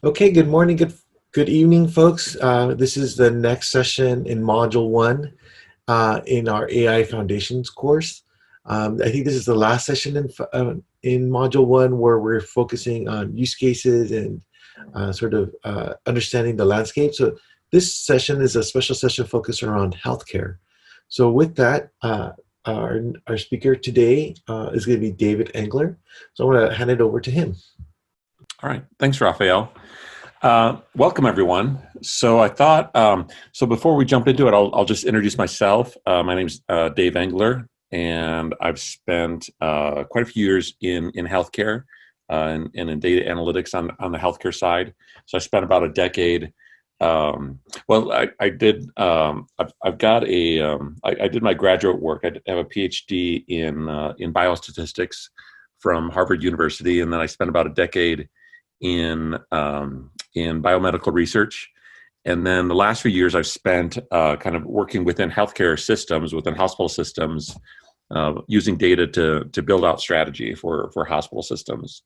Okay, good morning, good evening, folks. This is the next session in Module 1 in our AI Foundations course. I think this is the last session in Module 1 where we're focusing on use cases and understanding the landscape. So this session is a special session focused around healthcare. So with that, our speaker today is going to be David Engler. So I'm going to hand it over to him. All right, thanks, Raphael. Welcome, everyone. So I thought, so before we jump into it, I'll just introduce myself. My name's Dave Engler, and I've spent quite a few years in healthcare and in data analytics on the healthcare side. So I spent about a decade. I did. I've got a. I did my graduate work. I have a PhD in biostatistics from Harvard University, and then I spent about a decade in biomedical research. And then the last few years I've spent kind of working within healthcare systems, within hospital systems, using data to build out strategy for hospital systems.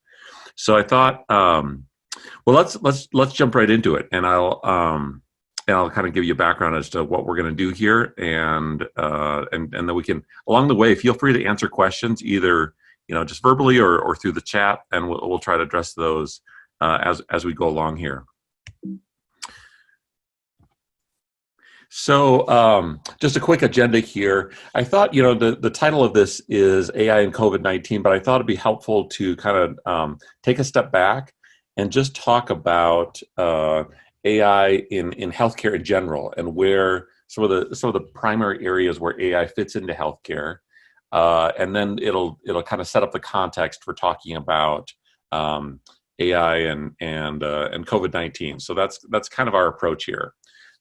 So I thought, well, let's jump right into it, and I'll kind of give you a background as to what we're going to do here, and then we can, along the way, feel free to answer questions either just verbally or through the chat, and we'll try to address those as we go along here. So just a quick agenda here. I thought, the title of this is AI and COVID-19, but I thought it'd be helpful to kind of take a step back and just talk about AI in healthcare in general, and where some of the primary areas where AI fits into healthcare, and then it'll kind of set up the context for talking about AI and COVID-19. So that's kind of our approach here.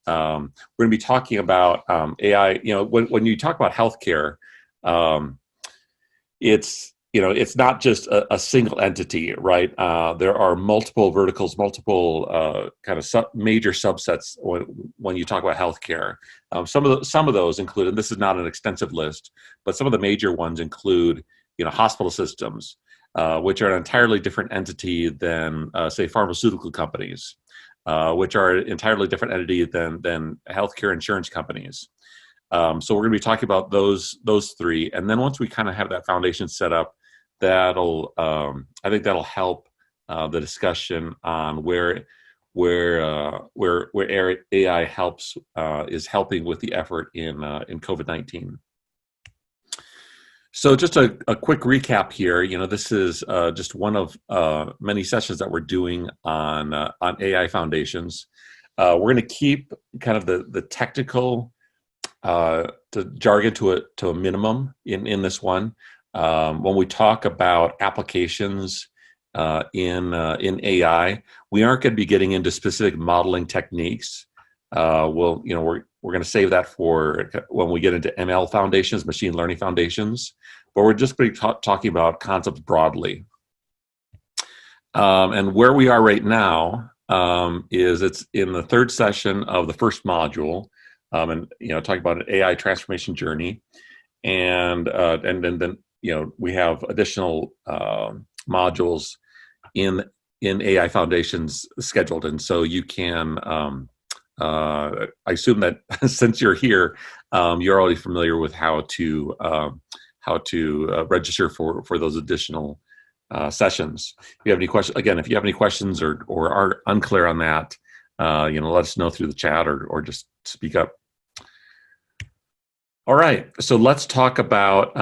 We're going to be talking about AI. When you talk about healthcare, it's not just a single entity, right? There are multiple verticals, multiple kind of major subsets when you talk about healthcare. Some of those include, and this is not an extensive list, but some of the major ones include, hospital systems, which are an entirely different entity than, say, pharmaceutical companies, which are an entirely different entity than healthcare insurance companies. So we're going to be talking about those three, and then once we kind of have that foundation set up, I think that'll help the discussion on where AI is helping with the effort in COVID-19. So just a quick recap here. This is just one of many sessions that we're doing on AI foundations. We're going to keep kind of the technical jargon to a minimum in this one. When we talk about applications in AI, we aren't going to be getting into specific modeling techniques. We're going to save that for when we get into ML foundations, machine learning foundations, but we're just going to be talking about concepts broadly. And where we are right now is it's in the third session of the first module, and talking about an AI transformation journey, and then we have additional modules in AI foundations scheduled, and so you can. I assume that since you're here, you're already familiar with how to register for those additional sessions. If you have any questions, again, if you have any questions or are unclear on that, let us know through the chat or just speak up. All right, so let's talk about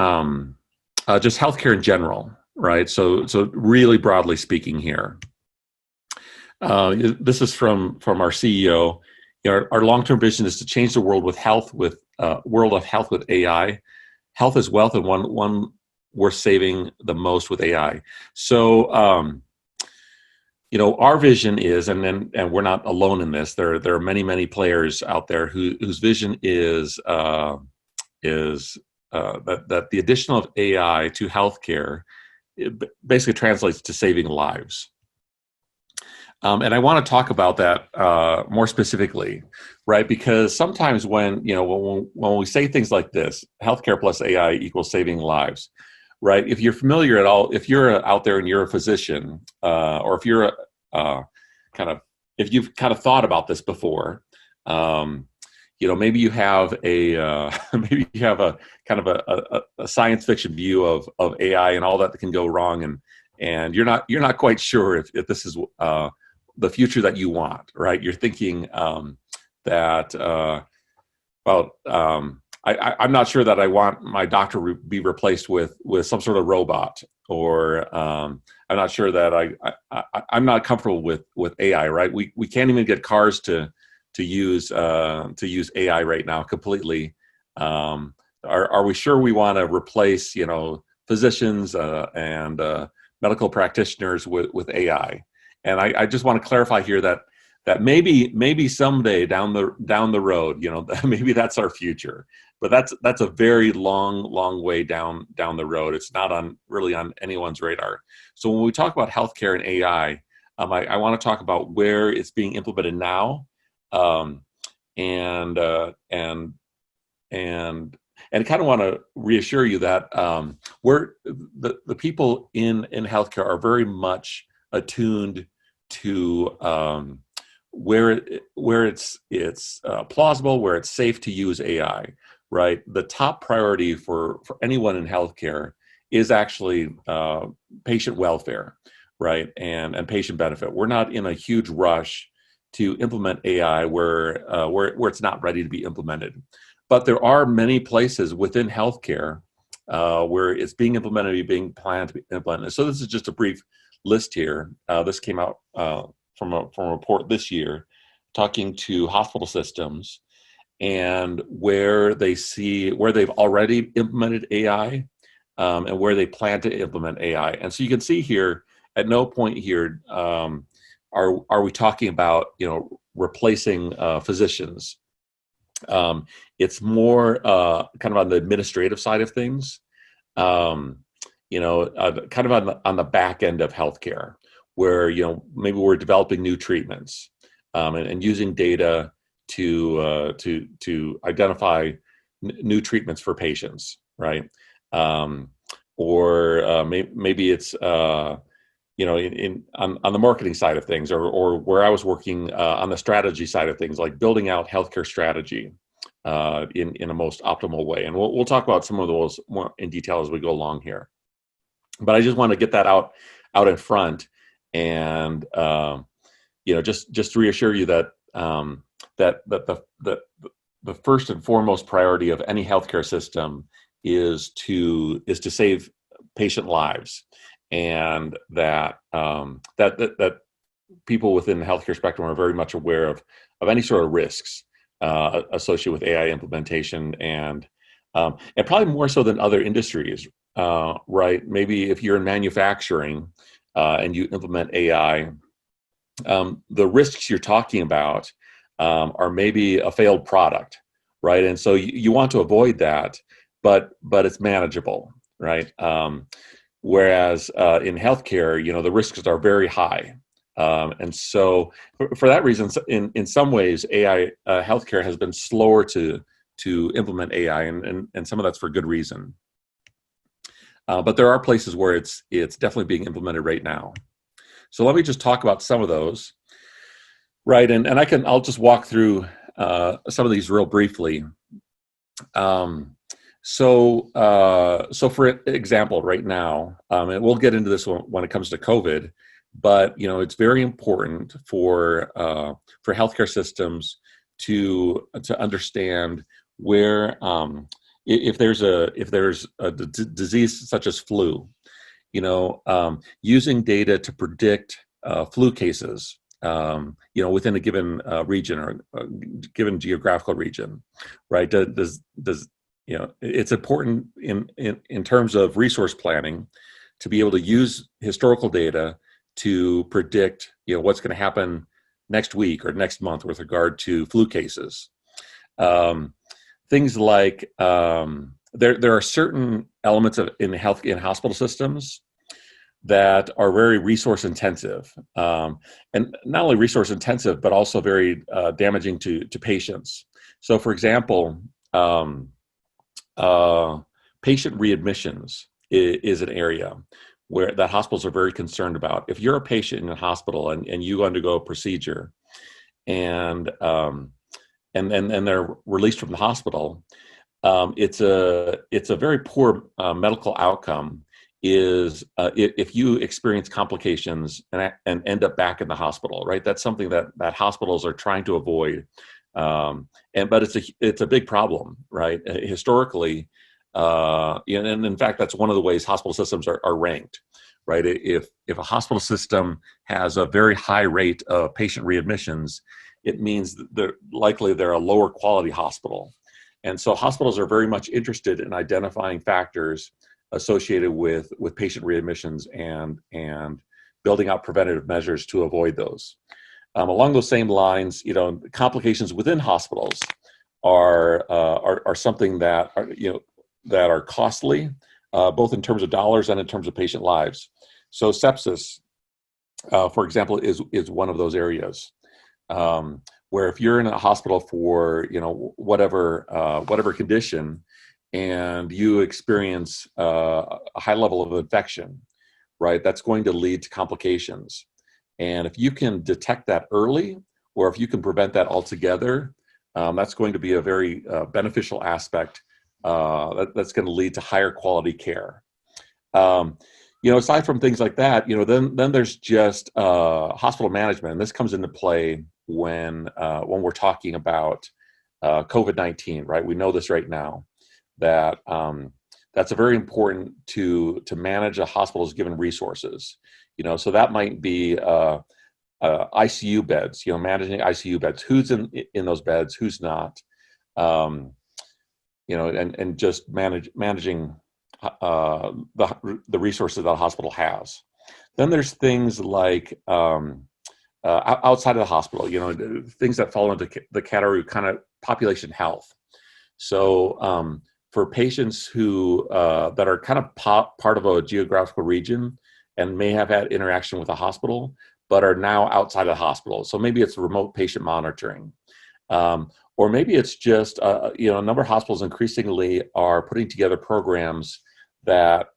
just healthcare in general, right? So really broadly speaking here. This is from our CEO. Our long-term vision is to change the world of health with AI. Health is wealth, and one worth saving the most with AI. So, our vision is, and we're not alone in this. There are many players out there whose vision is that the addition of AI to healthcare, it basically translates to saving lives. And I want to talk about that more specifically, right? Because sometimes when we say things like this, healthcare plus AI equals saving lives, right? If you're familiar at all, if you're out there and you're a physician, or if you're kind of, if you've kind of thought about this before, maybe you have a maybe you have a kind of a science fiction view of AI and all that can go wrong, and you're not quite sure if this is the future that you want, right? You're thinking that I'm not sure that I want my doctor to be replaced with some sort of robot, or I'm not sure that I'm not comfortable with AI, right? We can't even get cars to use AI right now completely. Are we sure we want to replace physicians and medical practitioners with AI? And I just want to clarify here that maybe someday down the road, maybe that's our future, but that's a very long way down the road. It's not really on anyone's radar. So when we talk about healthcare and AI, I want to talk about where it's being implemented now, and kind of want to reassure you that we're the people in healthcare are very much attuned to where it's plausible, where it's safe to use AI. Right, the top priority for anyone in healthcare is actually patient welfare, right, and patient benefit. We're not in a huge rush to implement AI where it's not ready to be implemented. But there are many places within healthcare where it's being implemented, being planned to be implemented. So this is just a brief list here. This came out from a report this year, talking to hospital systems and where they've already implemented AI, and where they plan to implement AI. And so you can see here, at no point here are we talking about replacing physicians. It's more kind of on the administrative side of things, kind of on the back end of healthcare, where maybe we're developing new treatments, and using data to identify new treatments for patients, right? Or maybe it's on the marketing side of things, or where I was working on the strategy side of things, like building out healthcare strategy in a most optimal way. And we'll talk about some of those more in detail as we go along here. But I just want to get that out in front, and just to reassure you that that the first and foremost priority of any healthcare system is to save patient lives, and that people within the healthcare spectrum are very much aware of any sort of risks associated with AI implementation, and probably more so than other industries, right? Maybe if you're in manufacturing and you implement AI, the risks you're talking about are maybe a failed product, right? And so you want to avoid that, but it's manageable, right? Whereas in healthcare, the risks are very high. And so for that reason, in some ways, AI healthcare has been slower to implement AI, and some of that's for good reason. But there are places where it's definitely being implemented right now. So let me just talk about some of those, right? And I'll just walk through some of these real briefly. So for example, right now, and we'll get into this when it comes to COVID, but it's very important for healthcare systems to understand where if there's a disease such as flu, using data to predict flu cases, within a given region or a given geographical region, right? It's important in terms of resource planning to be able to use historical data to predict, what's going to happen next week or next month with regard to flu cases. Things like there are certain elements in hospital systems that are very resource intensive, and not only resource intensive, but also very damaging to patients. So, for example, patient readmissions is an area where that hospitals are very concerned about. If you're a patient in a hospital and you undergo a procedure and they're released from the hospital, it's a very poor medical outcome is if you experience complications and end up back in the hospital, right? That's something that hospitals are trying to avoid, but it's a big problem, right? Historically, and in fact, that's one of the ways hospital systems are ranked, right? If a hospital system has a very high rate of patient readmissions, it means that they're a lower quality hospital. And so hospitals are very much interested in identifying factors associated with patient readmissions and building out preventative measures to avoid those. Along those same lines, complications within hospitals are something that are costly, both in terms of dollars and in terms of patient lives. So sepsis, for example, is one of those areas. Where if you're in a hospital for whatever condition, and you experience a high level of infection, right, that's going to lead to complications. And if you can detect that early, or if you can prevent that altogether, that's going to be a very beneficial aspect that's going to lead to higher quality care. Aside from things like that, then there's just hospital management, and this comes into play when we're talking about COVID-19, right? We know this right now that that's a very important to manage a hospital's given resources. So that might be ICU beds, managing ICU beds, who's in those beds, who's not, and just managing the resources that a hospital has. Then there's things like outside of the hospital, things that fall into the category kind of population health. So for patients who that are kind of part of a geographical region and may have had interaction with a hospital, but are now outside of the hospital. So maybe it's remote patient monitoring. Or maybe it's just, a number of hospitals increasingly are putting together programs that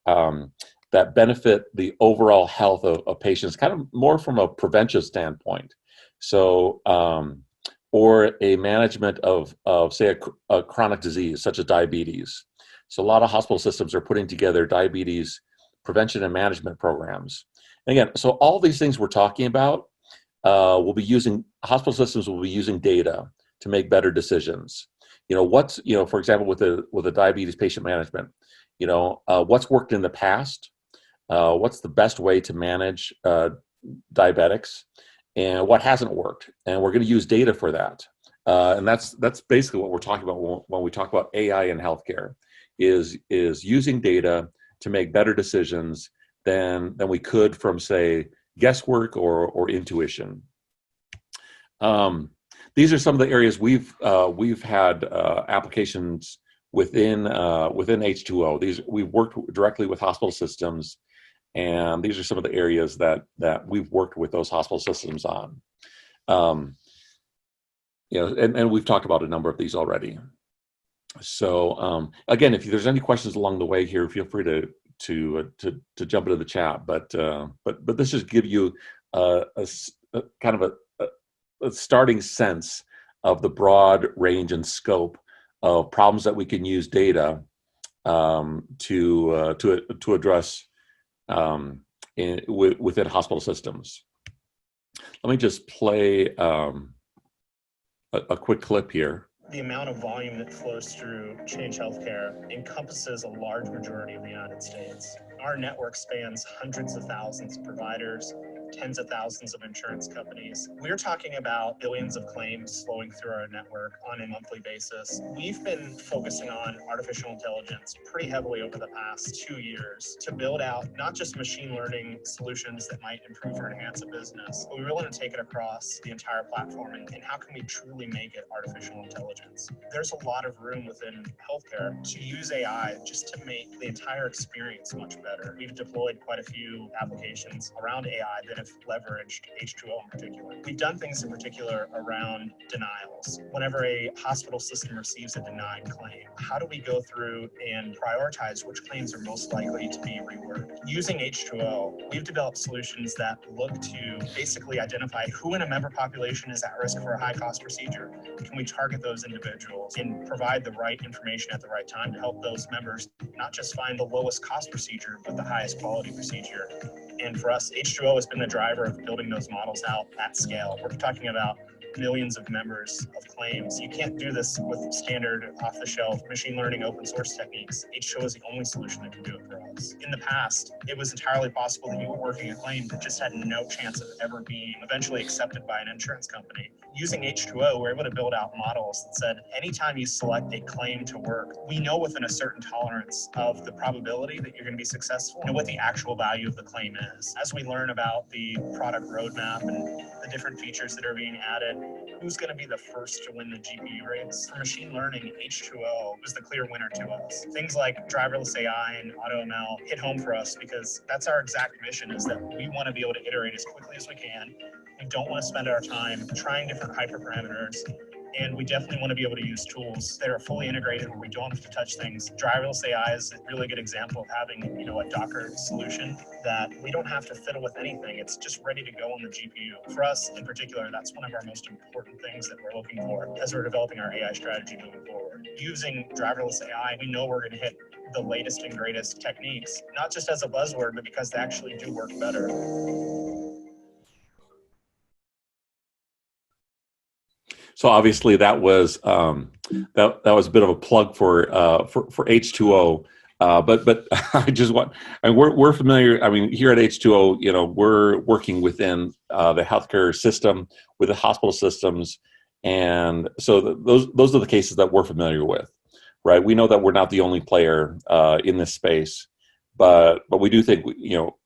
benefit the overall health of patients, kind of more from a preventive standpoint. So, or a management of say, a chronic disease such as diabetes. So a lot of hospital systems are putting together diabetes prevention and management programs. And again, so all these things we're talking about hospital systems will be using data to make better decisions. For example, with the diabetes patient management, what's worked in the past, what's the best way to manage diabetics, and what hasn't worked, and we're going to use data for that. And that's basically what we're talking about when we talk about AI in healthcare, is using data to make better decisions than we could from, say, guesswork or intuition. These are some of the areas we've had applications within H2O. We've worked directly with hospital systems, and these are some of the areas that we've worked with those hospital systems on. And we've talked about a number of these already. So again, if there's any questions along the way here, feel free to jump into the chat. But this just give you a kind of a starting sense of the broad range and scope of problems that we can use data to address within hospital systems. Let me just play a quick clip here. The amount of volume that flows through Change Healthcare encompasses a large majority of the United States. Our network spans hundreds of thousands of providers, tens of thousands of insurance companies. We're talking about billions of claims flowing through our network on a monthly basis. We've been focusing on artificial intelligence pretty heavily over the past 2 years to build out not just machine learning solutions that might improve or enhance a business, but we really want to take it across the entire platform and how can we truly make it artificial intelligence. There's a lot of room within healthcare to use AI just to make the entire experience much better. We've deployed quite a few applications around AI that have have leveraged H2O in particular. We've done things in particular around denials. Whenever a hospital system receives a denied claim, how do we go through and prioritize which claims are most likely to be reworked? Using H2O, we've developed solutions that look to basically identify who in a member population is at risk for a high-cost procedure. Can we target those individuals and provide the right information at the right time to help those members not just find the lowest cost procedure, but the highest quality procedure? And for us, H2O has been the driver of building those models out at scale. We're talking about millions of members of claims. You can't do this with standard off-the-shelf machine learning open source techniques. H2O is the only solution that can do it for us. In the past, it was entirely possible that you were working a claim that just had no chance of ever being eventually accepted by an insurance company. Using H2O, we're able to build out models that said, anytime you select a claim to work, we know within a certain tolerance of the probability that you're going to be successful and what the actual value of the claim is. As we learn about the product roadmap and the different features that are being added, who's going to be the first to win the GPU race? For machine learning, H2O was the clear winner to us. Things like driverless AI and AutoML hit home for us because that's our exact mission, is that we want to be able to iterate as quickly as we can. We don't want to spend our time trying different hyperparameters. And we definitely want to be able to use tools that are fully integrated where we don't have to touch things. Driverless AI is a really good example of having, a Docker solution that we don't have to fiddle with anything. It's just ready to go on the GPU. For us in particular, that's one of our most important things that we're looking for as we're developing our AI strategy moving forward. Using driverless AI, we know we're going to hit the latest and greatest techniques, not just as a buzzword, but because they actually do work better. So obviously that was that was a bit of a plug for H2O, but I just want, we're familiar. I mean, here at H2O, we're working within the healthcare system, with the hospital systems, and so those are the cases that we're familiar with, right? We know that we're not the only player in this space, but we do think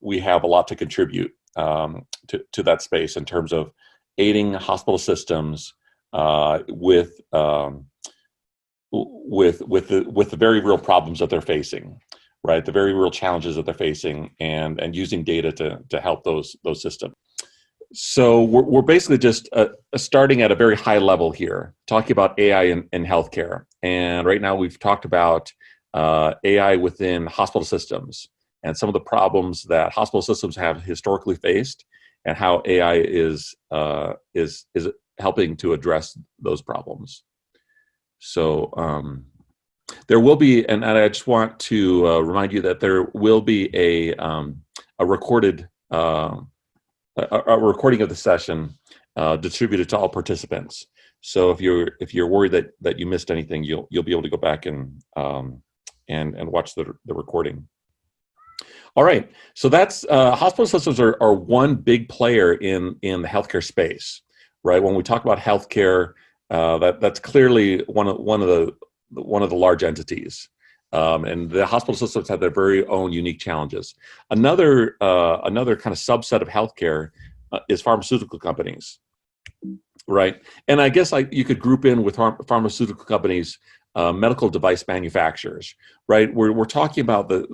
we have a lot to contribute to that space in terms of aiding hospital systems with the very real problems that they're facing, right? The very real challenges that they're facing, and using data to help those systems. So we're basically just starting at a very high level here, talking about AI in healthcare. And right now we've talked about AI within hospital systems and some of the problems that hospital systems have historically faced, and how AI is helping to address those problems. So there will be, and I just want to remind you that there will be a recording of the session distributed to all participants. So if you're worried that you missed anything, you'll be able to go back and watch the recording. All right, so that's hospital systems are one big player in the healthcare space. Right, when we talk about healthcare, that's clearly one of the large entities, and the hospital systems have their very own unique challenges. Another kind of subset of healthcare is pharmaceutical companies, right? And I guess you could group in with pharmaceutical companies, medical device manufacturers, right? We're talking about the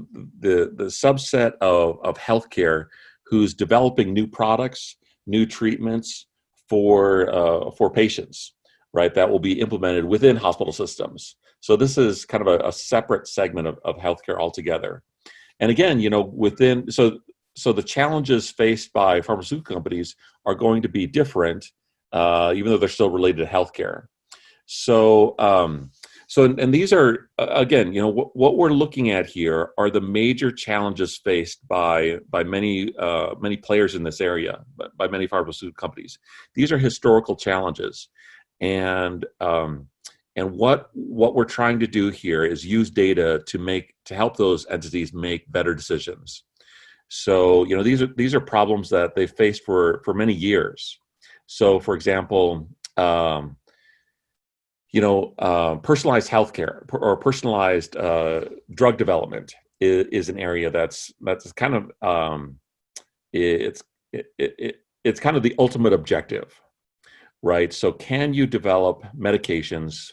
subset of healthcare who's developing new products, new treatments for patients, right, that will be implemented within hospital systems. So this is kind of a separate segment of healthcare altogether. And again, within, so the challenges faced by pharmaceutical companies are going to be different, even though they're still related to healthcare. So and these are, again, what we're looking at here are the major challenges faced by many players in this area, by many pharmaceutical companies. These are historical challenges, and what we're trying to do here is use data to help those entities make better decisions. So these are problems that they've faced for many years. So, for example, personalized healthcare or personalized drug development is an area that's kind of it's kind of the ultimate objective, right? So can you develop medications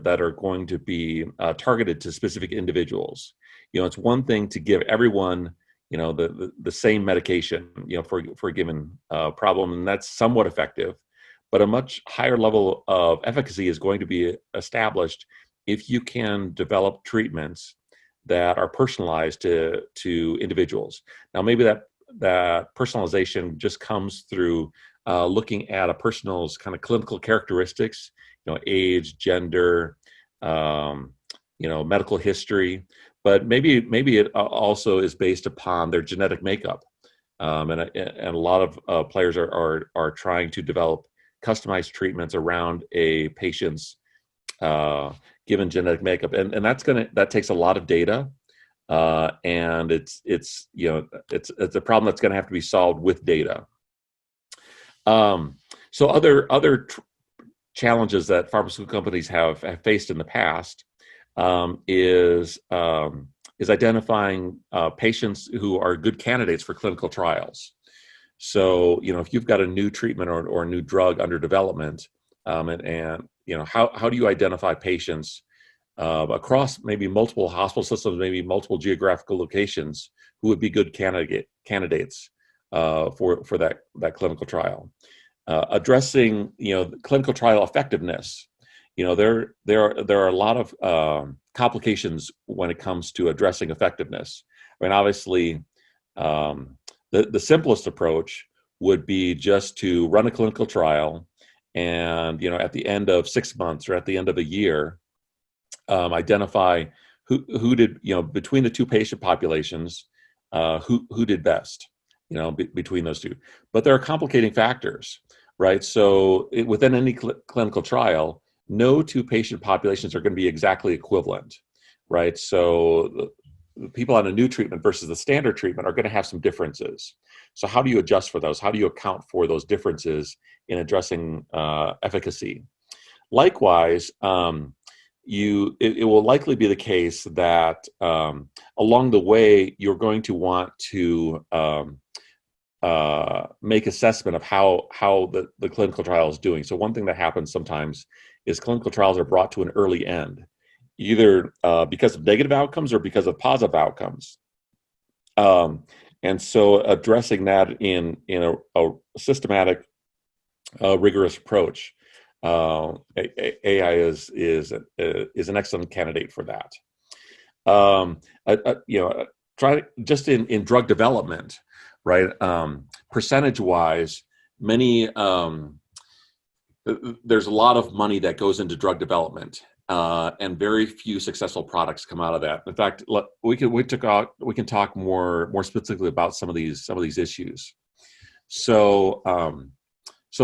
that are going to be targeted to specific individuals? It's one thing to give everyone the same medication, for a given problem, and that's somewhat effective. But a much higher level of efficacy is going to be established if you can develop treatments that are personalized to individuals. Now, maybe that personalization just comes through looking at a person's kind of clinical characteristics, age, gender, medical history, but maybe it also is based upon their genetic makeup. And a lot of players are trying to develop customized treatments around a patient's given genetic makeup, and that takes a lot of data, and it's a problem that's going to have to be solved with data. So other challenges that pharmaceutical companies have faced in the past is identifying patients who are good candidates for clinical trials. So, if you've got a new treatment or a new drug under development, and how do you identify patients across maybe multiple hospital systems, maybe multiple geographical locations, who would be good candidates for that clinical trial? Addressing clinical trial effectiveness. There are a lot of complications when it comes to addressing effectiveness. I mean, obviously, the simplest approach would be just to run a clinical trial, and at the end of 6 months or at the end of a year, identify who did between the two patient populations, who did best, between those two. But there are complicating factors, right? So within any clinical trial, no two patient populations are going to be exactly equivalent, right? So the people on a new treatment versus the standard treatment are going to have some differences. So how do you adjust for those? How do you account for those differences in addressing efficacy? Likewise, it will likely be the case that along the way, you're going to want to make assessment of how the clinical trial is doing. So one thing that happens sometimes is clinical trials are brought to an early end, either because of negative outcomes or because of positive outcomes. And so addressing that in a systematic, rigorous approach, AI is an excellent candidate for that. Try just in drug development, right? Percentage-wise, there's a lot of money that goes into drug development, and very few successful products come out of that. In fact, we can talk more specifically about some of these issues. So,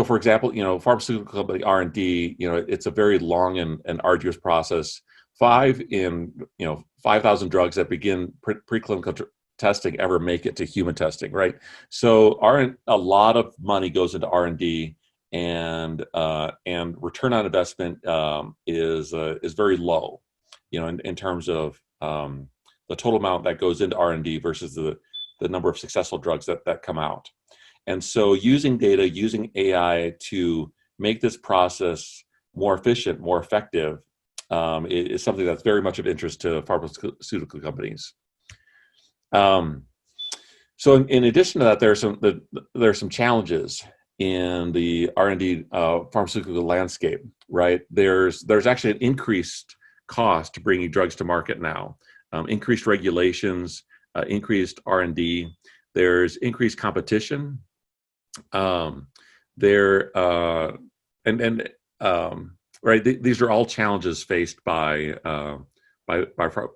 for example, pharmaceutical company R&D, it's a very long and arduous process. 5,000 drugs that begin preclinical testing ever make it to human testing, right? So a lot of money goes into R&D, and return on investment is very low, in terms of the total amount that goes into R&D versus the number of successful drugs that come out. And so using data, using AI to make this process more efficient, more effective, is something that's very much of interest to pharmaceutical companies. So in addition to that, there are some challenges in the R&D pharmaceutical landscape, right? There's actually an increased cost to bringing drugs to market now, increased regulations, increased R&D. There's increased competition. Right. These are all challenges faced by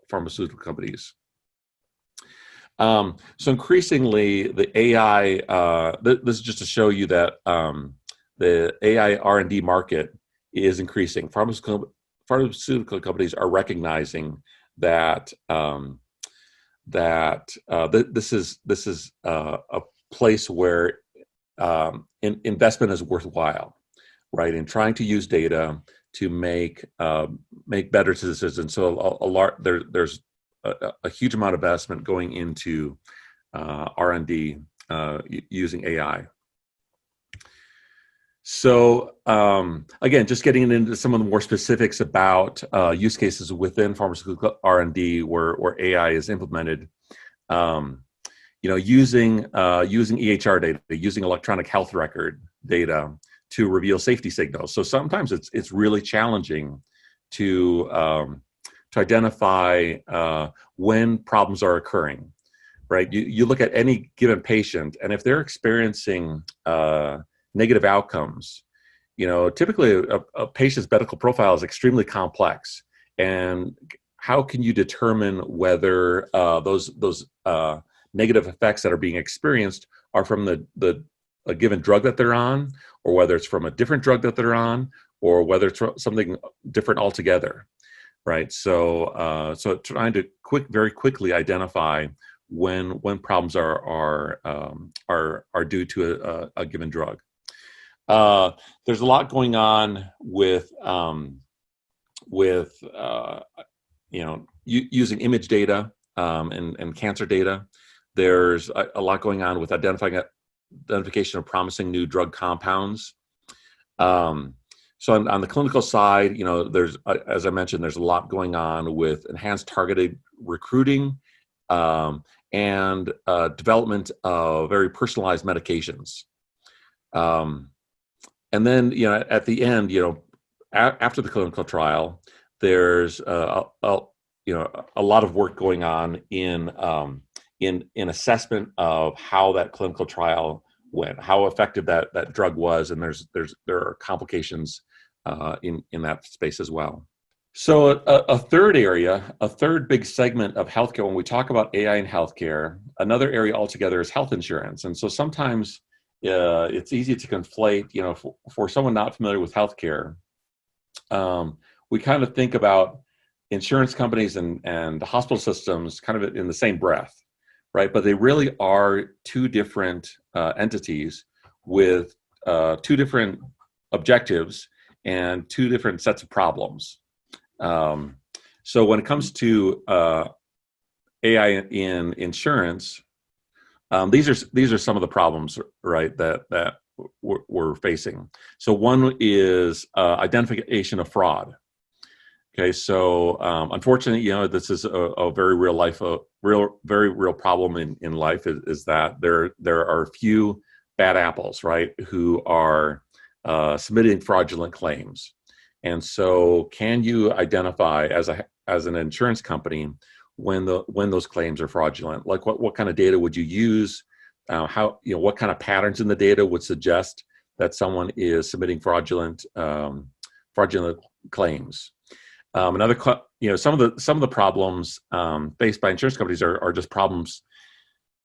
pharmaceutical companies. So increasingly, the AI. This is just to show you that the AI R&D market is increasing. Pharmaceutical companies are recognizing that this is a place where investment is worthwhile, right? In trying to use data to make better decisions. So there's a huge amount of investment going into R&D using AI. So again, just getting into some of the more specifics about use cases within pharmaceutical R&D where AI is implemented. using EHR data, using electronic health record data to reveal safety signals. So sometimes it's really challenging to identify when problems are occurring, right? You look at any given patient, and if they're experiencing negative outcomes, typically a patient's medical profile is extremely complex, and how can you determine whether those negative effects that are being experienced are from a given drug that they're on, or whether it's from a different drug that they're on, or whether it's something different altogether, right? So trying to very quickly identify when problems are due to a given drug. There's a lot going on with using image data and cancer data. There's a lot going on with identification of promising new drug compounds. So on the clinical side, there's, as I mentioned, there's a lot going on with enhanced targeted recruiting and development of very personalized medications. And then, at the end, after the clinical trial, there's a lot of work going on in assessment of how that clinical trial went, how effective that drug was, and there are complications in that space as well. So a third big segment of healthcare, when we talk about AI in healthcare, another area altogether is health insurance. And so sometimes it's easy to conflate, for someone not familiar with healthcare, we kind of think about insurance companies and hospital systems kind of in the same breath, right? But they really are two different entities with two different objectives and two different sets of problems. So when it comes to AI in insurance, these are some of the problems, right, that we're facing. So one is identification of fraud. Okay, so unfortunately, this is a very very real problem in life. Is that there are a few bad apples, right, who are submitting fraudulent claims. And so, can you identify as an insurance company when those claims are fraudulent? Like what kind of data would you use? What kind of patterns in the data would suggest that someone is submitting fraudulent claims? Some of the problems faced by insurance companies are just problems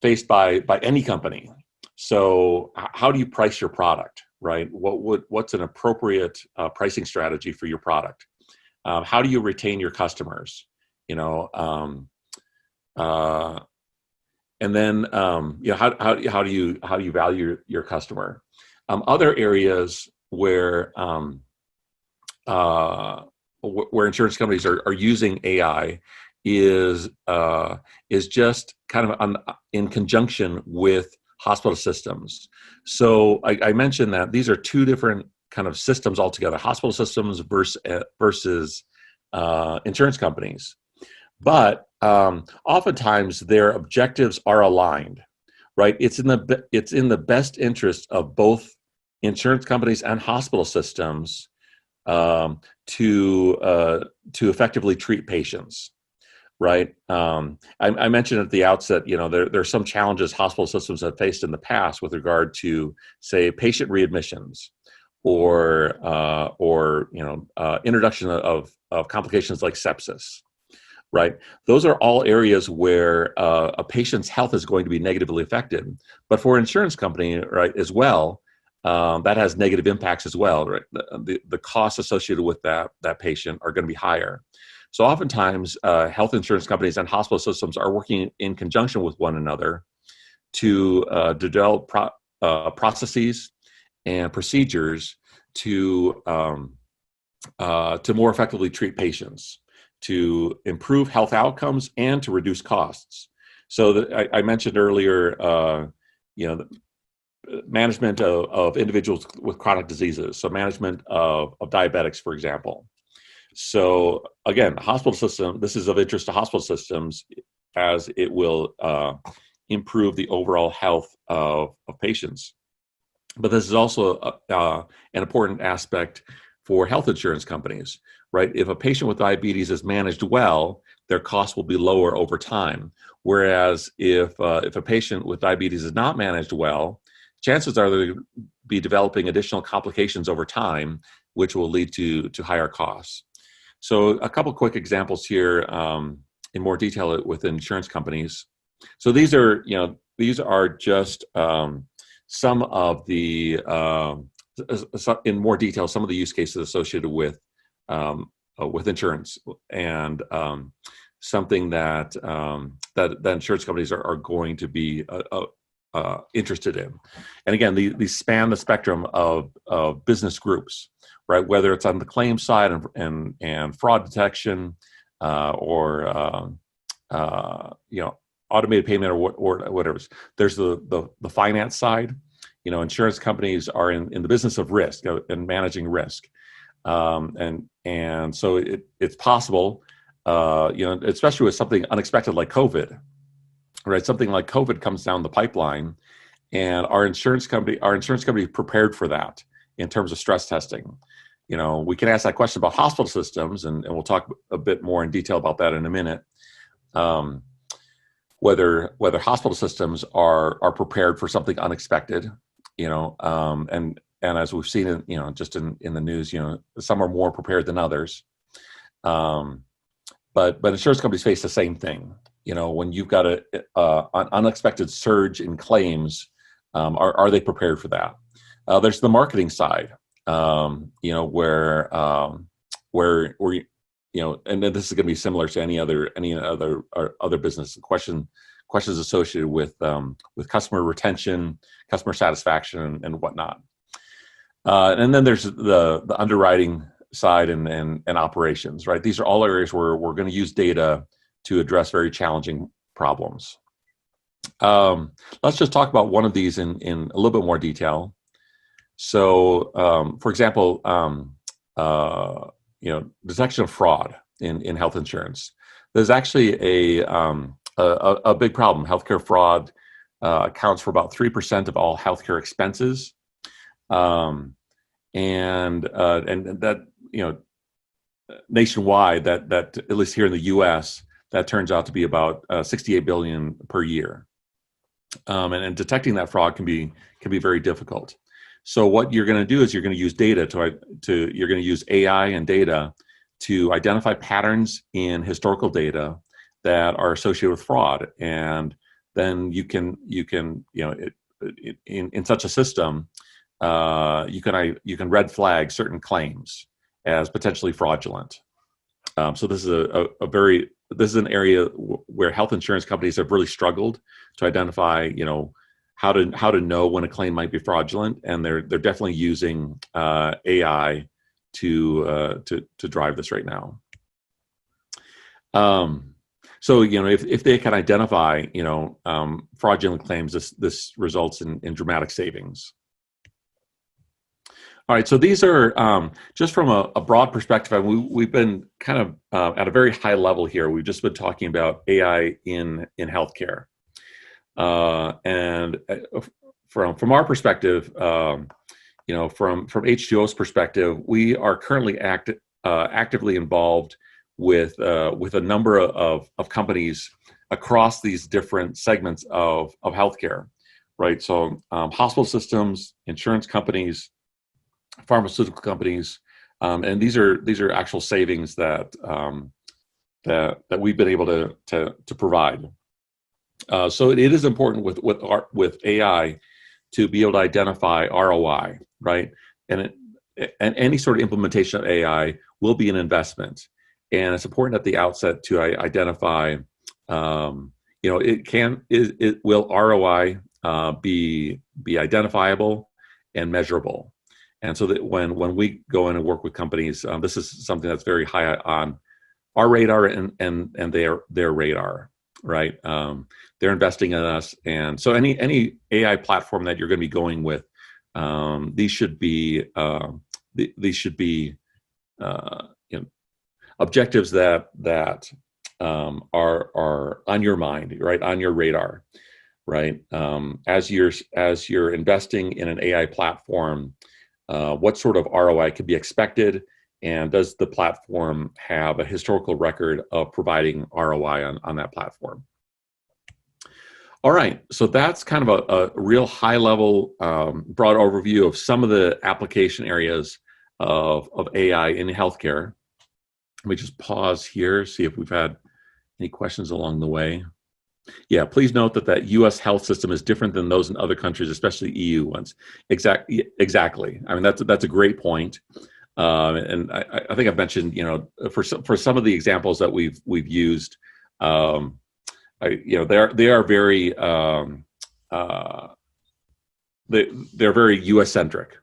faced by any company. So how do you price your product, right? What's an appropriate pricing strategy for your product? How do you retain your customers? And then how do you value your customer? Other areas where insurance companies are using AI is just kind of in conjunction with hospital systems. So I mentioned that these are two different kind of systems altogether: hospital systems versus insurance companies. But oftentimes their objectives are aligned, right? It's in the best interest of both insurance companies and hospital systems to effectively treat patients, right? I mentioned at the outset, there are some challenges hospital systems have faced in the past with regard to, say, patient readmissions or introduction of complications like sepsis, right? Those are all areas where a patient's health is going to be negatively affected. But for an insurance company, right, as well, that has negative impacts as well, right? The costs associated with that patient are going to be higher. So oftentimes, health insurance companies and hospital systems are working in conjunction with one another to develop processes and procedures to more effectively treat patients, to improve health outcomes, and to reduce costs. So I mentioned earlier, management of individuals with chronic diseases, so management of diabetics, for example. So again, hospital system, this is of interest to hospital systems as it will improve the overall health of patients. But this is also an important aspect for health insurance companies, right? If a patient with diabetes is managed well, their costs will be lower over time. Whereas if a patient with diabetes is not managed well, chances are they'll be developing additional complications over time, which will lead to higher costs. So a couple quick examples here in more detail with insurance companies. So these are just some of the in more detail, some of the use cases associated with insurance, and something that that insurance companies are going to be interested in. And again, these span the spectrum of business groups, right? Whether it's on the claim side and fraud detection, or automated payment or whatever. There's the finance side. Insurance companies are in the business of risk and managing risk, and so it's possible, especially with something unexpected like COVID, right? Something like COVID comes down the pipeline, and our insurance company prepared for that in terms of stress testing. We can ask that question about hospital systems, and we'll talk a bit more in detail about that in a minute. Whether hospital systems are prepared for something unexpected, and as we've seen in just in the news, some are more prepared than others. But insurance companies face the same thing. When you've got an unexpected surge in claims, are they prepared for that? There's the marketing side, where and then this is going to be similar to any other business. Questions associated with customer retention, customer satisfaction, and whatnot. And then there's the underwriting side and operations, right? These are all areas where we're going to use data to address very challenging problems. Let's just talk about one of these in a little bit more detail. So, for example, detection of fraud in health insurance. There's actually a big problem. Healthcare fraud accounts for about 3% of all healthcare expenses, and that nationwide, that at least here in the U.S., that turns out to be about $68 billion per year, and detecting that fraud can be very difficult. So what you're going to do is you're going to use data you're going to use AI and data to identify patterns in historical data that are associated with fraud, and then you can in such a system you can red flag certain claims as potentially fraudulent. So this is an area where health insurance companies have really struggled to identify how to know when a claim might be fraudulent, and they're definitely using AI to drive this right now. So if they can identify fraudulent claims, this results in dramatic savings. All right, so these are just from a broad perspective. We've been kind of at a very high level here. We've just been talking about AI in healthcare, and from our perspective, from H2O's perspective, we are currently actively involved with a number of companies across these different segments of healthcare, right? So hospital systems, insurance companies, pharmaceutical companies, and these are actual savings that we've been able to provide. So it is important with AI to be able to identify ROI, right? And any sort of implementation of AI will be an investment, and it's important at the outset to identify, will ROI be identifiable and measurable. And so that when we go in and work with companies, this is something that's very high on our radar and their radar, right? They're investing in us, and so any AI platform that you're going to be going with, these should be objectives that are on your mind, right, on your radar. right? As you're investing in an AI platform, what sort of ROI could be expected, and does the platform have a historical record of providing ROI on that platform? All right, so that's kind of a real high-level, broad overview of some of the application areas of AI in healthcare. Let me just pause here, see if we've had any questions along the way. Yeah, please note that U.S. health system is different than those in other countries, especially EU ones. Exactly. I mean, that's a great point. And I think I've mentioned, for some of the examples that we've used, they are very they're very U.S. centric,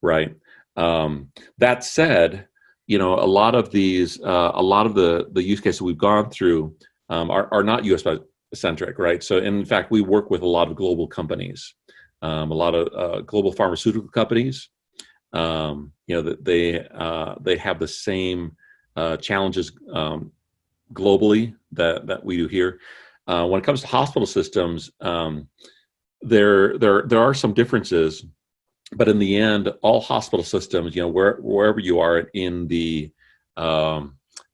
right? That said, a lot of these, a lot of the use cases we've gone through are not U.S. centric, right? So in fact, we work with a lot of global companies, a lot of global pharmaceutical companies. That they have the same challenges globally that we do here. When it comes to hospital systems, there are some differences, but in the end, all hospital systems, wherever you are in the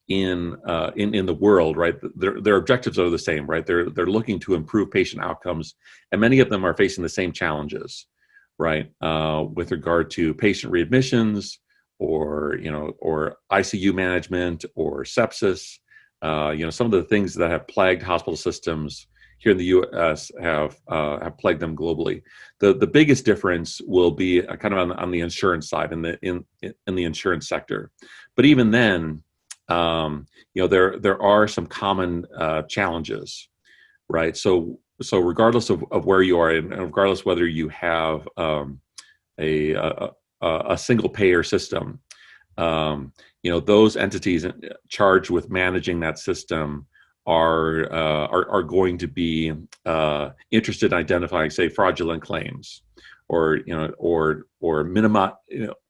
in the world, right, their objectives are the same, right? They're looking to improve patient outcomes, and many of them are facing the same challenges, right, with regard to patient readmissions, or ICU management, or sepsis. Some of the things that have plagued hospital systems here in the U.S. have plagued them globally. The biggest difference will be kind of on the insurance side, in the insurance sector. But even then, there are some common challenges, right? So regardless of where you are, and regardless whether you have a single payer system, those entities charged with managing that system are going to be interested in identifying, say, fraudulent claims, or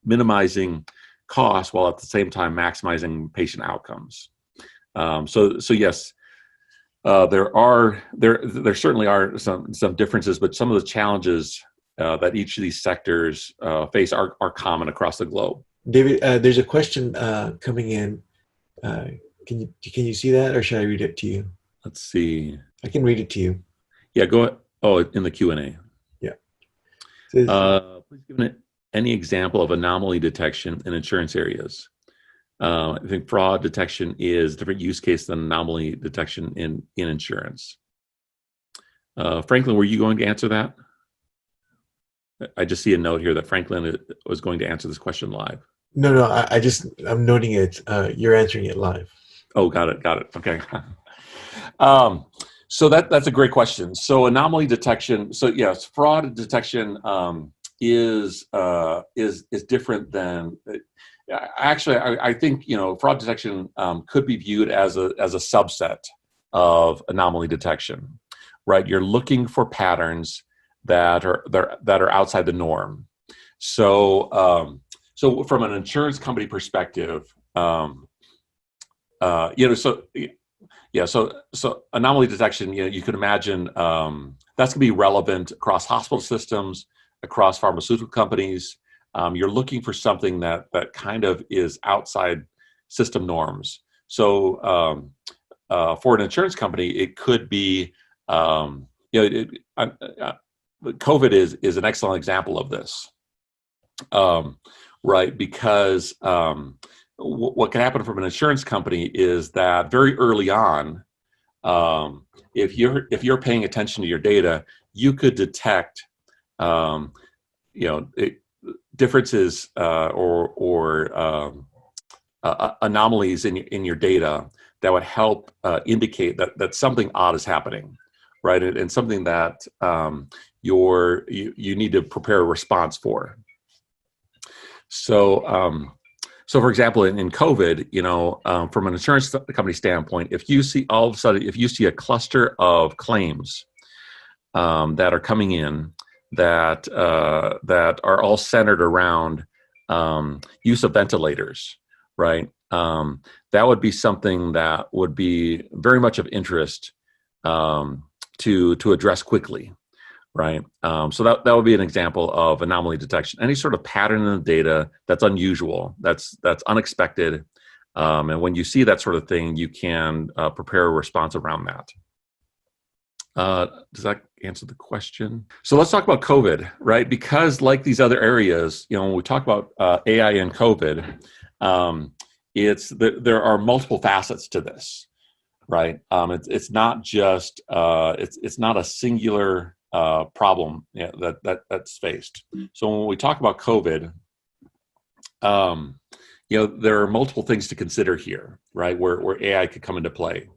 minimizing costs while at the same time maximizing patient outcomes. So yes, there certainly are some differences, but some of the challenges that each of these sectors face are common across the globe. David, there's a question coming in. Can you see that, or should I read it to you? Let's see. I can read it to you. Yeah, go ahead. Oh, in the Q&A. Yeah. Please give any example of anomaly detection in insurance areas. I think fraud detection is a different use case than anomaly detection in insurance. Franklin, were you going to answer that? I just see a note here that Franklin was going to answer this question live. No, I'm noting it. You're answering it live. Oh, got it. Okay. So that's a great question. So anomaly detection. So yes, fraud detection is different than. Actually, I think fraud detection could be viewed as a subset of anomaly detection, right? You're looking for patterns that are outside the norm. So from an insurance company perspective, so anomaly detection, you could imagine that's going to be relevant across hospital systems, across pharmaceutical companies. You're looking for something that kind of is outside system norms. So for an insurance company, it could be, COVID is an excellent example of this, right? Because what can happen from an insurance company is that very early on, if you're paying attention to your data, you could detect, differences or anomalies in your data that would help indicate that something odd is happening, right? And something that you need to prepare a response for. So for example, in COVID, from an insurance company standpoint, if you see all of a sudden, if you see a cluster of claims that are coming in that are all centered around use of ventilators, right? That would be something that would be very much of interest to to address quickly, right? So that would be an example of anomaly detection. Any sort of pattern in the data that's unusual, that's unexpected, and when you see that sort of thing, you can prepare a response around that. Does that answer the question? So let's talk about COVID, right? Because like these other areas, when we talk about AI and COVID, there are multiple facets to this, right? It's not just it's not a singular problem that's faced. So when we talk about COVID, there are multiple things to consider here, right? Where AI could come into play.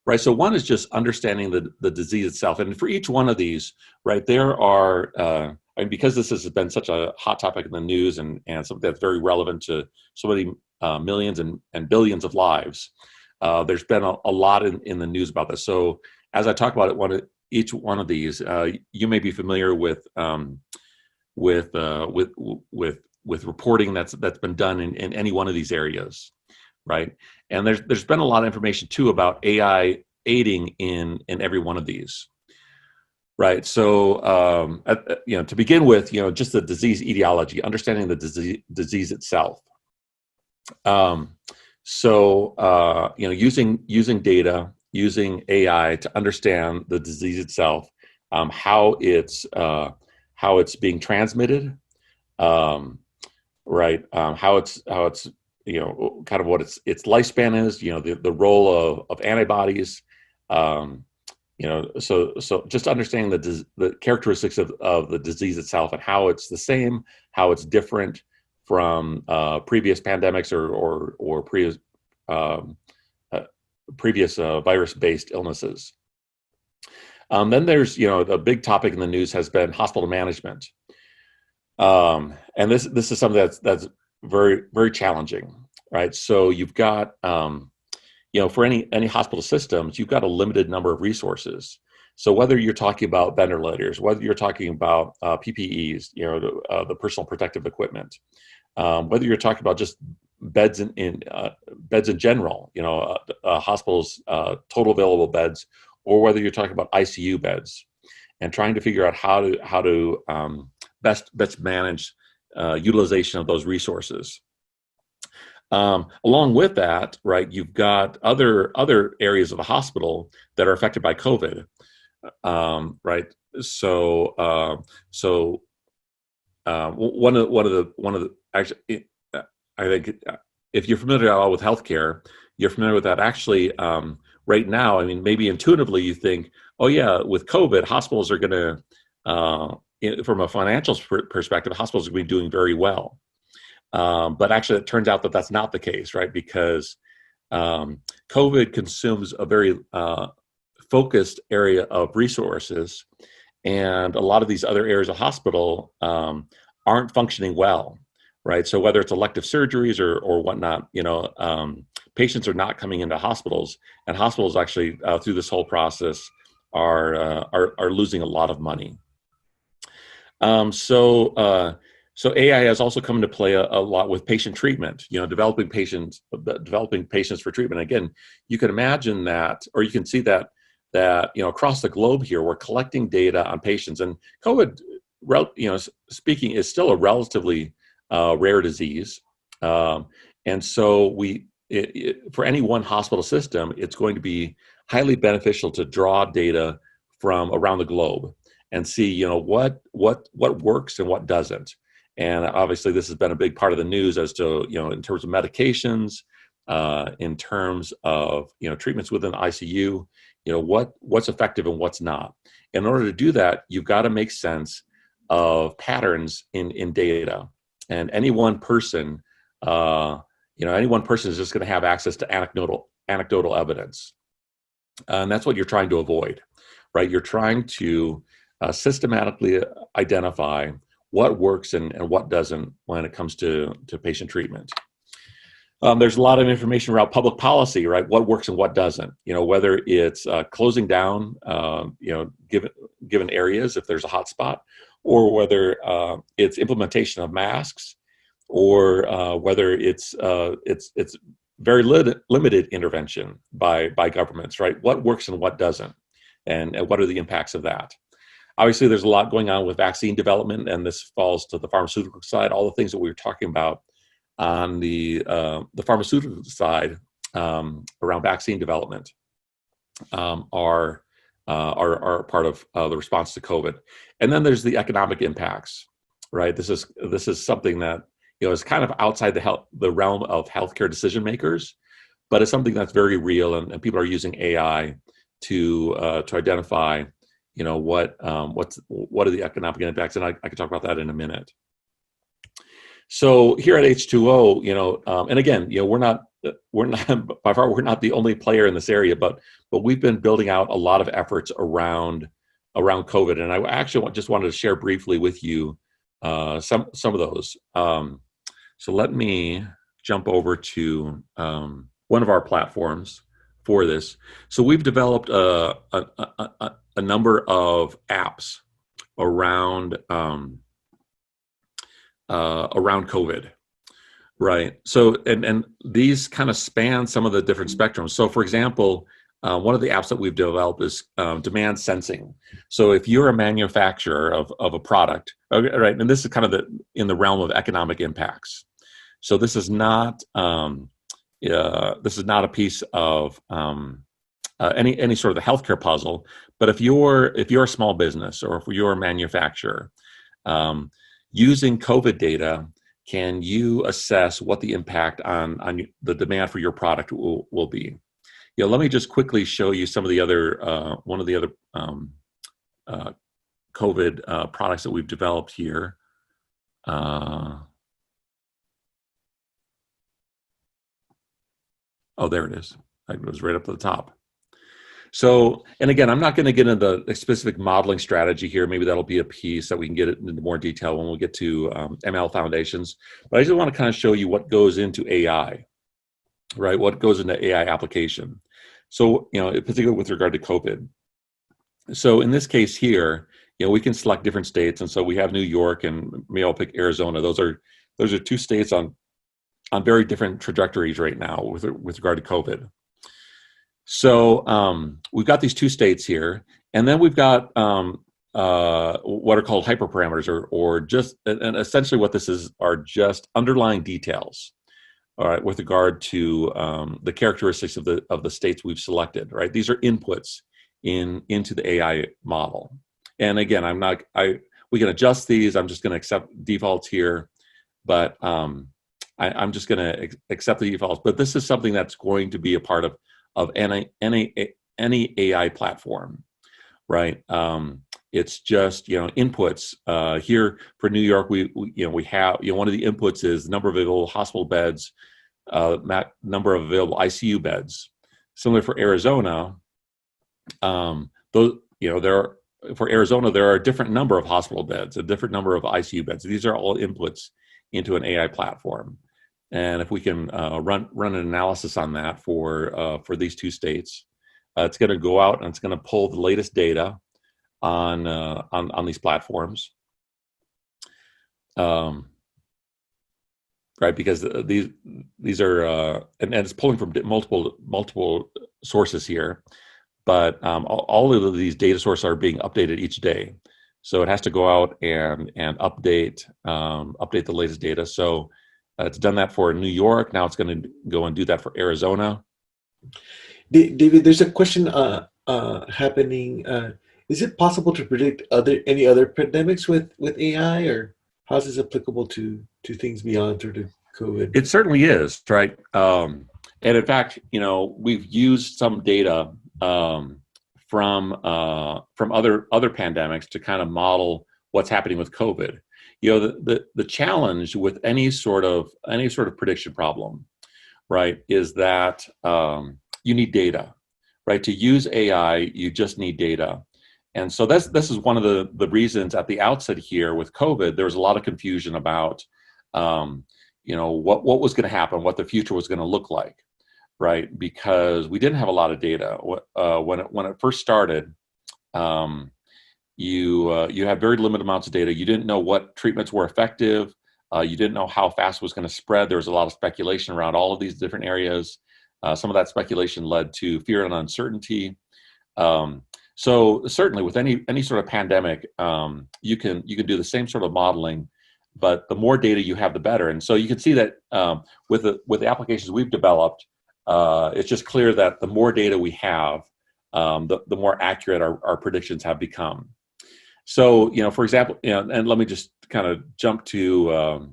Right, so one is just understanding the disease itself, and for each one of these, right, there are, because this has been such a hot topic in the news and something that's very relevant to so many millions and billions of lives, there's been a lot in the news about this. So as I talk about it, each one of these, you may be familiar with reporting that's been done in any one of these areas. Right, and there's been a lot of information too about AI aiding in every one of these. Right, so to begin with, just the disease etiology, understanding the disease itself. Using data, using AI to understand the disease itself, how it's being transmitted, right? How it's kind of what its lifespan is, the role of antibodies, so just understanding the characteristics of the disease itself and how it's the same, how it's different from previous pandemics or previous virus-based illnesses. Then there's, the big topic in the news has been hospital management. And this is something that's very, very challenging, right? So you've got, for any hospital systems, you've got a limited number of resources. So whether you're talking about ventilators, whether you're talking about PPEs, the personal protective equipment, whether you're talking about just beds in general, hospitals, total available beds, or whether you're talking about ICU beds, and trying to figure out how to best manage utilization of those resources. Along with that, right, you've got other areas of the hospital that are affected by COVID, right? So one of the actually, I think if you're familiar at all with healthcare, you're familiar with that. Actually, right now, I mean, maybe intuitively you think, oh yeah, with COVID, hospitals are going to from a financial perspective, hospitals are going to be doing very well. But actually, it turns out that that's not the case, right? Because COVID consumes a very focused area of resources, and a lot of these other areas of hospital aren't functioning well, right? So whether it's elective surgeries or whatnot, patients are not coming into hospitals, and hospitals actually through this whole process are losing a lot of money. So AI has also come into play a lot with patient treatment, developing patients for treatment. Again, you can imagine that, or you can see that across the globe here, we're collecting data on patients, and COVID, speaking, is still a relatively rare disease. And so for any one hospital system, it's going to be highly beneficial to draw data from around the globe and see, what works and what doesn't. And obviously, this has been a big part of the news as to, in terms of medications, in terms of, treatments within the ICU, what's effective and what's not. In order to do that, you've got to make sense of patterns in data. And any one person, is just going to have access to anecdotal evidence. And that's what you're trying to avoid, right? You're trying to systematically identify what works and what doesn't when it comes to patient treatment. There's a lot of information around public policy, right? What works and what doesn't. Whether it's closing down, given areas if there's a hot spot, or whether it's implementation of masks, or whether it's very limited intervention by governments, right? What works and what doesn't. and what are the impacts of that. Obviously, there's a lot going on with vaccine development, and this falls to the pharmaceutical side. All the things that we were talking about on the pharmaceutical side around vaccine development are part of the response to COVID. And then there's the economic impacts, right? This is something that is kind of outside the realm of healthcare decision makers, but it's something that's very real, and people are using AI to identify what are the economic impacts, and I can talk about that in a minute. So here at H2O, and again, we're not by far, we're not the only player in this area, but we've been building out a lot of efforts around COVID, and I actually just wanted to share briefly with you some of those. So let me jump over to one of our platforms for this. So we've developed a number of apps around COVID, right? So and these kind of span some of the different spectrums. So for example, one of the apps that we've developed is demand sensing. So if you're a manufacturer of a product, right, and this is kind of in the realm of economic impacts. So this is not a piece of any sort of the healthcare puzzle. But if you're a small business, or if you're a manufacturer, using COVID data, can you assess what the impact on the demand for your product will be? Let me just quickly show you some of the other one of the other COVID products that we've developed here. Oh, there it is. It was right up to the top. So, and again, I'm not going to get into the specific modeling strategy here. Maybe that'll be a piece that we can get into more detail when we get to ML foundations. But I just want to kind of show you what goes into AI, right? What goes into AI application. So, particularly with regard to COVID. So in this case here, we can select different states. And so we have New York, and maybe I'll pick Arizona. Those are two states on very different trajectories right now with regard to COVID. So we've got these two states here, and then we've got what are called hyperparameters, or just, and essentially what this is are just underlying details, all right, with regard to the characteristics of the states we've selected, right? These are inputs into the AI model. And again, we can adjust these. I'm just going to accept defaults here, but I'm just going to accept the defaults. But this is something that's going to be a part of any AI platform, right? It's just inputs. Here for New York, we have one of the inputs is the number of available hospital beds, number of available ICU beds. Similar for Arizona, for Arizona there are a different number of hospital beds, a different number of ICU beds. These are all inputs into an AI platform. And if we can run an analysis on that for these two states, it's going to go out and it's going to pull the latest data on these platforms, right? Because these are and it's pulling from multiple sources here, but all of these data sources are being updated each day, so it has to go out and update the latest data. So it's done that for New York. Now it's going to go and do that for Arizona. David, there's a question happening. Is it possible to predict any other pandemics with AI, or how is this applicable to things beyond sort of COVID? It certainly is, right? And in fact, we've used some data from other pandemics to kind of model what's happening with COVID. The challenge with any sort of prediction problem, right, is that you need data, right? To use AI, you just need data. And so this is one of the reasons at the outset here with COVID, there was a lot of confusion about what was going to happen, what the future was going to look like, right? Because we didn't have a lot of data. When it first started, you had very limited amounts of data. You didn't know what treatments were effective. You didn't know how fast it was going to spread. There was a lot of speculation around all of these different areas. Some of that speculation led to fear and uncertainty. So certainly with any sort of pandemic, you can do the same sort of modeling, but the more data you have, the better. And so you can see that with the applications we've developed, it's just clear that the more data we have, the more accurate our predictions have become. So, for example, and let me just kind of jump to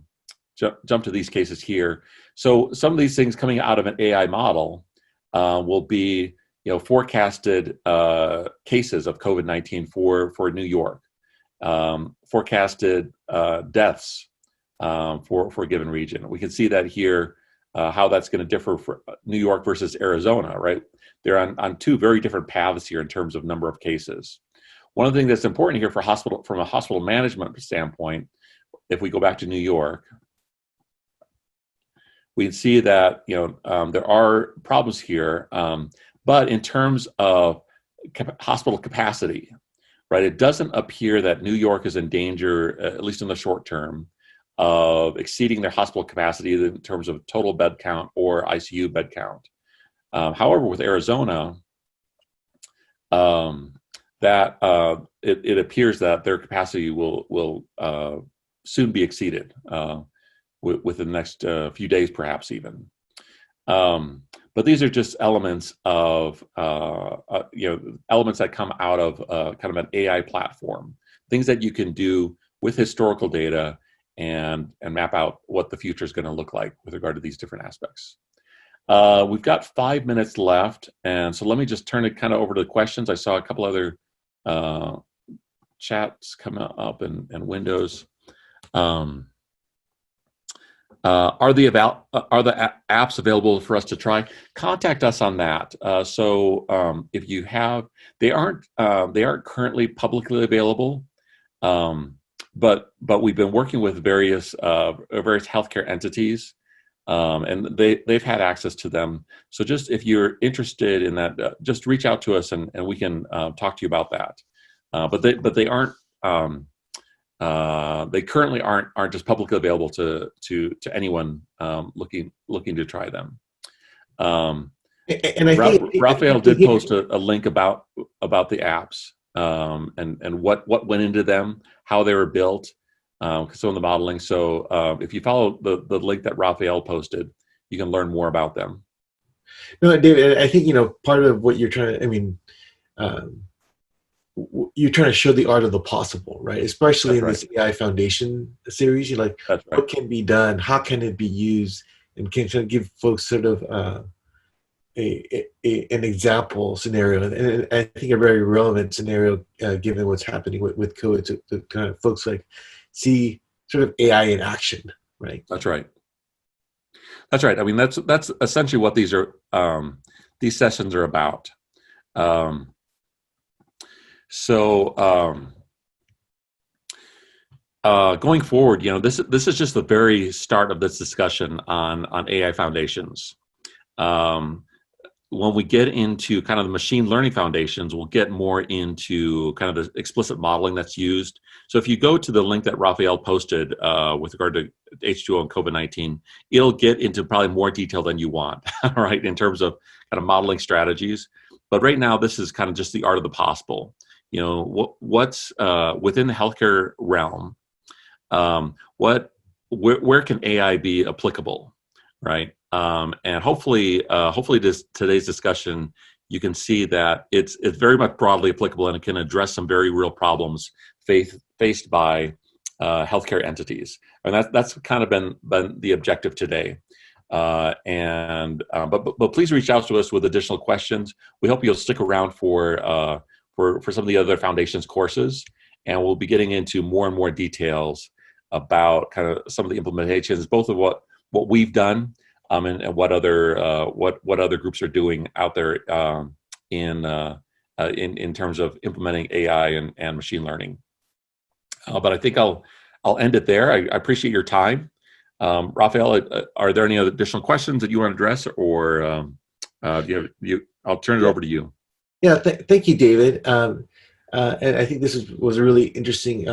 these cases here. So some of these things coming out of an AI model will be, forecasted cases of COVID-19 for New York, forecasted deaths for a given region. We can see that here, how that's going to differ for New York versus Arizona, right? They're on two very different paths here in terms of number of cases. One of the things that's important here from a hospital management standpoint, if we go back to New York, we can see that there are problems here, but in terms of hospital capacity, right? It doesn't appear that New York is in danger, at least in the short term, of exceeding their hospital capacity in terms of total bed count or ICU bed count. However, with Arizona, it appears that their capacity will soon be exceeded within the next few days, perhaps even. But these are just elements of elements that come out of kind of an AI platform, things that you can do with historical data and map out what the future is going to look like with regard to these different aspects. We've got 5 minutes left, and so let me just turn it kind of over to the questions. I saw a couple other chats come up and windows. Are the apps available for us to try? Contact us on that. So if you have, they aren't currently publicly available, but we've been working with various healthcare entities, and they've had access to them. So just if you're interested in that, just reach out to us and we can talk to you about that. But they aren't. They currently aren't just publicly available to anyone looking to try them. And I think Raphael did post a link about the apps and what went into them, how they were built, some of the modeling. So if you follow the link that Raphael posted, you can learn more about them. No, David, I think part of what you're trying. I mean. You're trying to show the art of the possible, right? Especially in this AI Foundation series, you're like, what can be done? How can it be used? And can give folks sort of an example scenario, and I think a very relevant scenario given what's happening with COVID, to kind of folks like see sort of AI in action, right? That's right. That's right. I mean, that's essentially what these sessions are about. So going forward, this is just the very start of this discussion on AI foundations. When we get into kind of the machine learning foundations, we'll get more into kind of the explicit modeling that's used. So if you go to the link that Raphael posted with regard to H2O and COVID-19, it'll get into probably more detail than you want, right, in terms of kind of modeling strategies. But right now, this is kind of just the art of the possible. What's within the healthcare realm, where can AI be applicable, right? And hopefully today's discussion, you can see that it's very much broadly applicable, and it can address some very real problems faced by healthcare entities. And that's kind of been the objective today. But please reach out to us with additional questions. We hope you'll stick around for some of the other foundations courses, and we'll be getting into more and more details about kind of some of the implementations, both of what we've done and what other groups are doing out there in terms of implementing AI and machine learning. But I think I'll end it there. I appreciate your time. Raphael, are there any other additional questions that you want to address, or I'll turn it over to you. Yeah, thank you, David. And I think this was a really interesting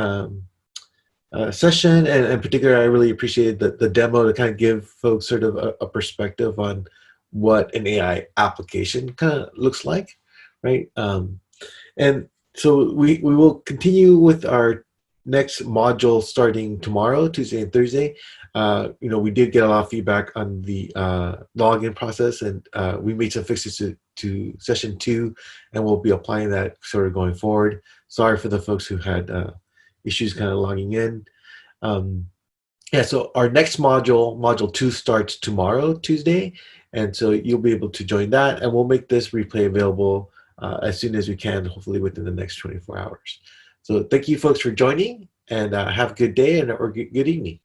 session, and in particular, I really appreciated the demo to kind of give folks sort of a perspective on what an AI application kind of looks like, right? And so we will continue with our next module starting tomorrow, Tuesday and Thursday. We did get a lot of feedback on the login process, and we made some fixes to session 2, and we'll be applying that sort of going forward. Sorry for the folks who had issues kind of logging in. Yeah, so our next module 2, starts tomorrow, Tuesday, and so you'll be able to join that, and we'll make this replay available as soon as we can, hopefully within the next 24 hours. So thank you folks for joining, and have a good day or good evening.